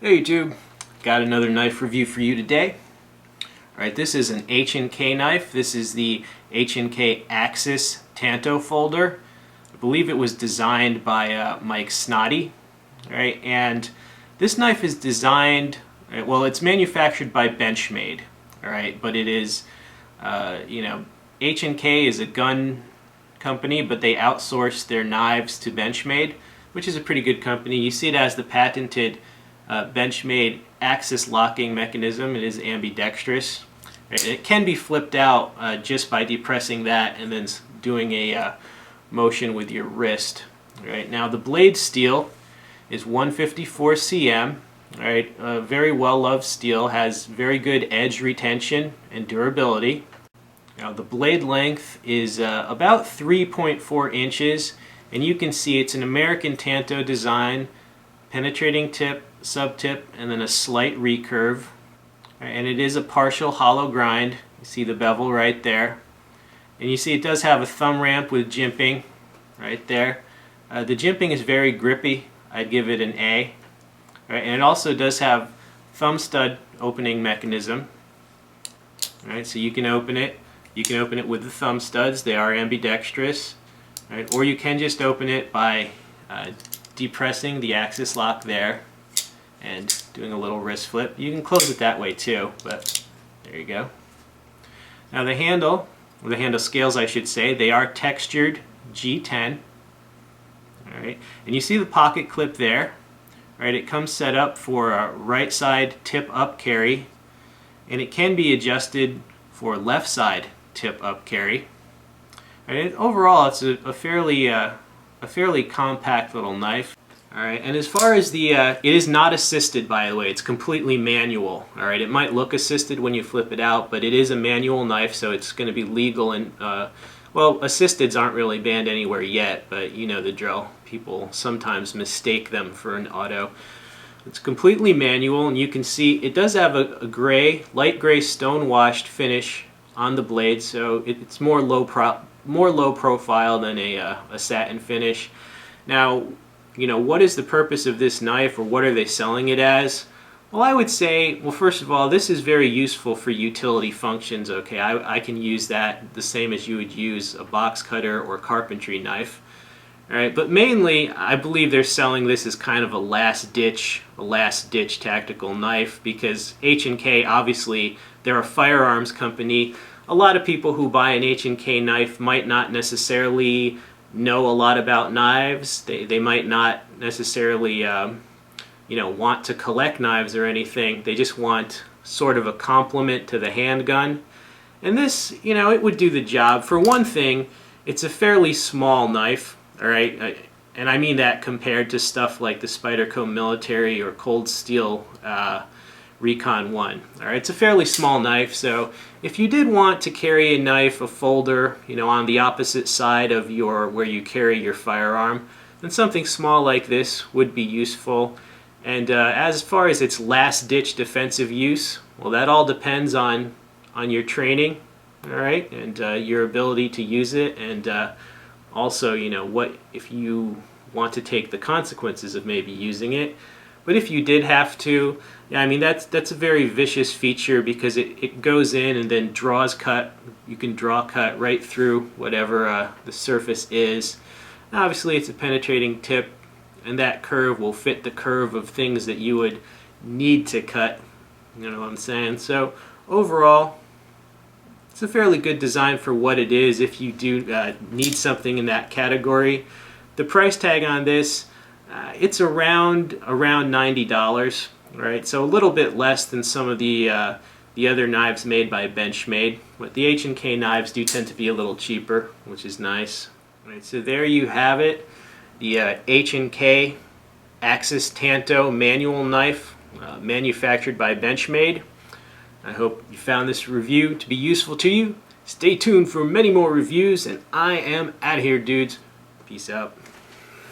Hey YouTube, got another knife review for you today. Alright, this is an H&K knife. This is the H&K Axis Tanto folder. I believe it was designed by Mike Snody. Alright, and this knife is designed, well, it's manufactured by Benchmade. Alright, but it is, H&K is a gun company, but they outsource their knives to Benchmade, which is a pretty good company. You see it as the patented Benchmade Axis locking mechanism. It is ambidextrous. It can be flipped out just by depressing that and then doing a motion with your wrist. Right now, the blade steel is 154 cm. Right, very well loved steel, has very good edge retention and durability. Now the blade length is about 3.4 inches, and you can see it's an American Tanto design, penetrating tip, sub-tip, and then a slight recurve. And it is a partial hollow grind. You see the bevel right there. And you see it does have a thumb ramp with jimping right there. The jimping is very grippy. I'd give it an A. Right, and it also does have thumb stud opening mechanism. Right, so you can open it. You can open it with the thumb studs. They are ambidextrous. Right, or you can just open it by depressing the axis lock there and doing a little wrist flip. You can close it that way too, but there you go. Now the handle, or the handle scales I should say, they are textured G10. Alright, and you see the pocket clip there. Right, it comes set up for a right side tip up carry, and it can be adjusted for left side tip up carry. Right, overall it's a fairly compact little knife. Alright, and as far as the, it is not assisted, by the way. It's completely manual. Alright, it might look assisted when you flip it out, but it is a manual knife, so it's going to be legal. And well, assisteds aren't really banned anywhere yet, but you know the drill. People sometimes mistake them for an auto. It's completely manual, and you can see it does have a gray, light gray stone washed finish on the blade, so it's more low profile than a satin finish. Now, you know, what is the purpose of this knife, or what are they selling it as? Well, I would say, well, first of all, this is very useful for utility functions. Okay, I can use that the same as you would use a box cutter or carpentry knife. All right, but mainly, I believe they're selling this as kind of a last ditch tactical knife, because H&K, obviously, they're a firearms company. A lot of people who buy an H&K knife might not necessarily know a lot about knives. They might not necessarily want to collect knives or anything. They just want sort of a complement to the handgun. And this, it would do the job. For one thing, it's a fairly small knife, all right? And I mean that compared to stuff like the Spyderco Military or Cold Steel Recon 1. All right, it's a fairly small knife, so if you did want to carry a knife, a folder, on the opposite side of where you carry your firearm, then something small like this would be useful. And as far as its last-ditch defensive use, well, that all depends on your training, all right, and your ability to use it, and also, what if you want to take the consequences of maybe using it. But if you did have to, yeah, I mean, that's a very vicious feature, because it goes in and then draws cut. You can draw cut right through whatever the surface is. Now, obviously, it's a penetrating tip, and that curve will fit the curve of things that you would need to cut. You know what I'm saying? So overall, it's a fairly good design for what it is if you do need something in that category. The price tag on this, it's around $90, right? So a little bit less than some of the other knives made by Benchmade. But the H&K knives do tend to be a little cheaper, which is nice. All right, so there you have it. The H&K Axis Tanto manual knife, manufactured by Benchmade. I hope you found this review to be useful to you. Stay tuned for many more reviews, and I am out of here, dudes. Peace out.